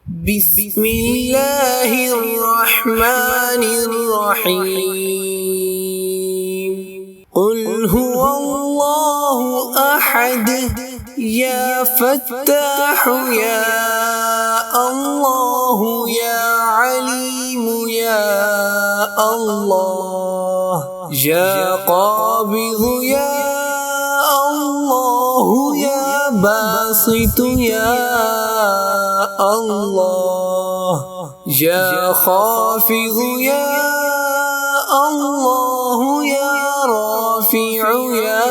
بسم الله الرحمن الرحيم. قل هو الله أحد يا فتاح يا الله يا عليم يا الله يا قابض يا الله يا باسط يا الله يا خافض يا الله يا رافع يا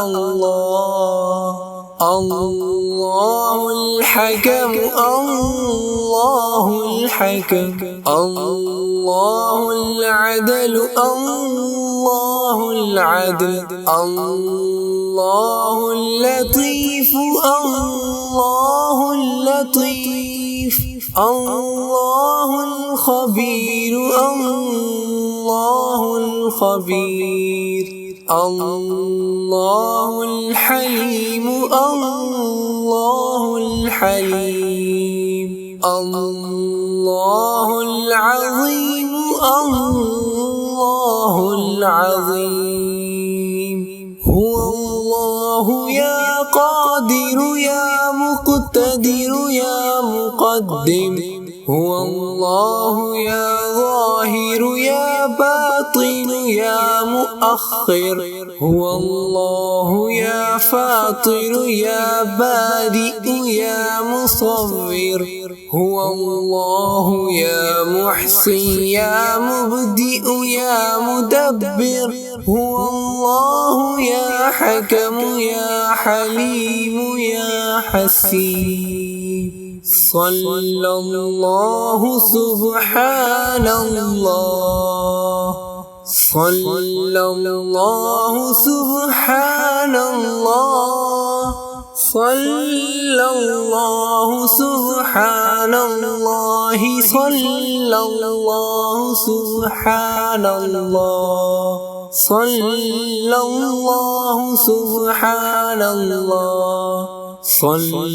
الله الله الحكم الله الحكم الله العدل الله العدل الله اللطيف الله اللطيف الله الخبير الله الخبير الله الحليم الله الحليم الله العظيم الله العظيم هو الله يا قادر يا مقتدر يا مقدم هو الله يا ظاهر يا باطن يا مؤخر هو الله يا فاطر يا بارئ يا مصور هو الله يا محصي يا مبدئ يا مدبر هو الله يا حكم يا حليم يا حسيب صلى الله سبحان الله صلى الله سبحان الله صلى الله سبحان الله صلى الله سبحان الله صلى الله سبحان الله صلى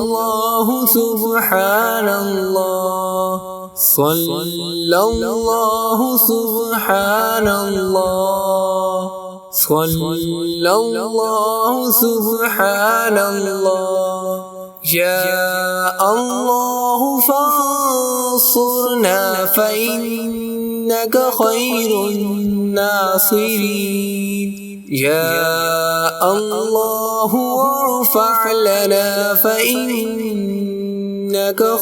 الله سبحان الله صلى الله سبحان الله صلى الله سبحان الله يا الله فانصرنا فإنك خير الناصرين يا الله وارفع لنا فإنك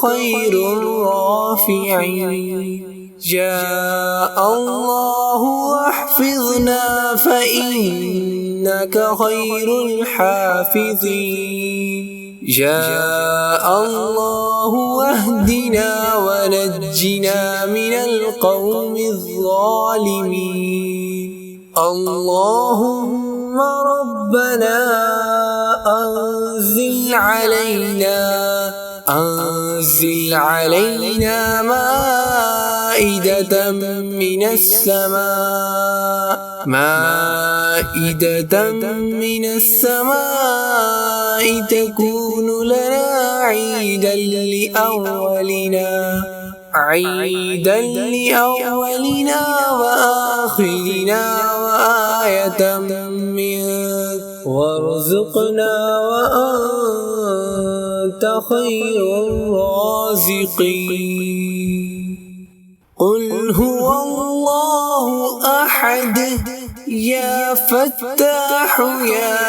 خير الرافعين يا الله واحفظنا فإنك خير الحافظين يا الله واهدنا ونجنا من القوم الظالمين اللهم ربنا أنزل علينا مائدة من السماء تكون لنا عيدا لأولنا وآخرنا وآية منك وارزقنا وأنت خير الرازقين قل هو الله أحد يا فتاح يا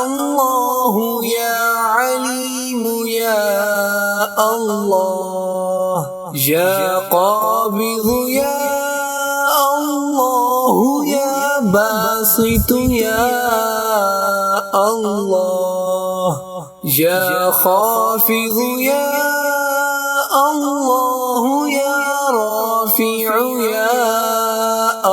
الله يا عليم يا الله يا قابض يا الله يا باسط يا الله يا خافض يا الله يا رافع يا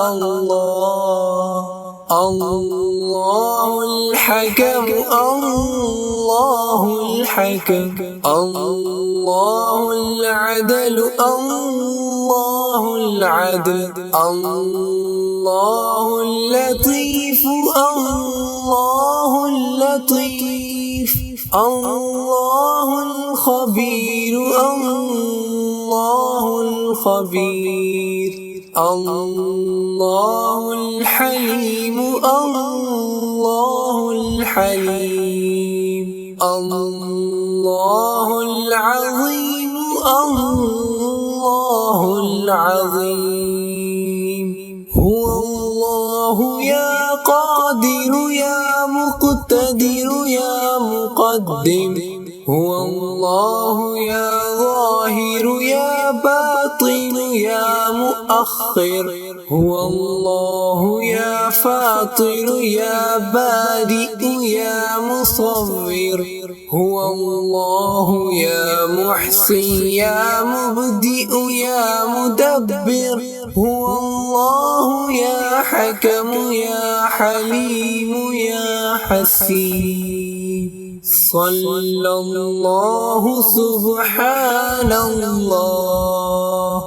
الله الله الحكم الله الحكم الله العدل الله العدل الله اللطيف الله اللطيف الله الخبير الله الخبير الله الحليم الله الحليم الله العظيم الله العظيم هو الله يا قادر يا مقتدر يا مقدم هو الله يا ظاهر يا باطن يا مؤخر هو الله يا فاطر يا بارئ يا مصور هو الله يا محصي يا مبدئ يا مدبر هو الله يا حكم يا حليم يا حسيب صلى الله سبحان الله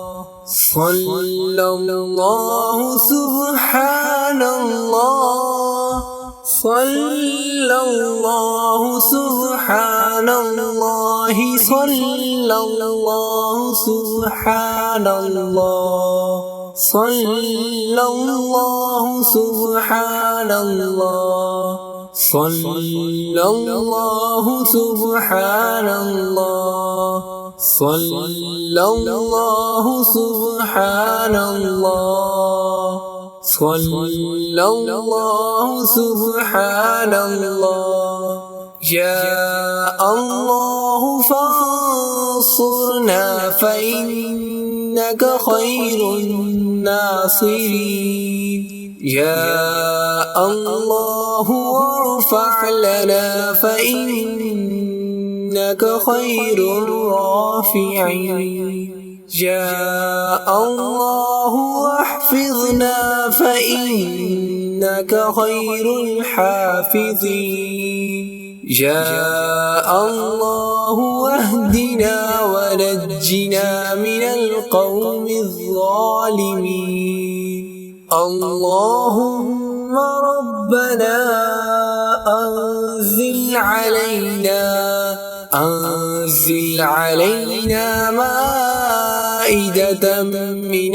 صلى الله سبحان الله صلى الله سبحان الله صلى الله سبحان الله صلى الله سبحان الله صلى الله سبحان الله صلى الله سبحان الله صلى الله سبحان الله يا الله فانصرنا فإنك خير الناصرين يا الله وارفع لنا فإنك خير الرافعين يا الله واحفظنا فإنك خير الحافظين يا الله واهدنا ونجنا من القوم الظالمين اللهم ربنا أنزل علينا مائدة من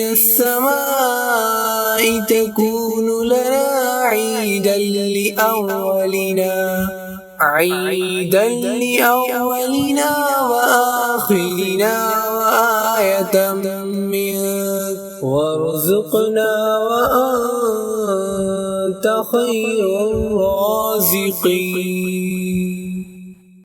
السماء تكون لنا عيدا لأولنا وآخرنا وآية منك وارزقنا وأنت خير الرازقين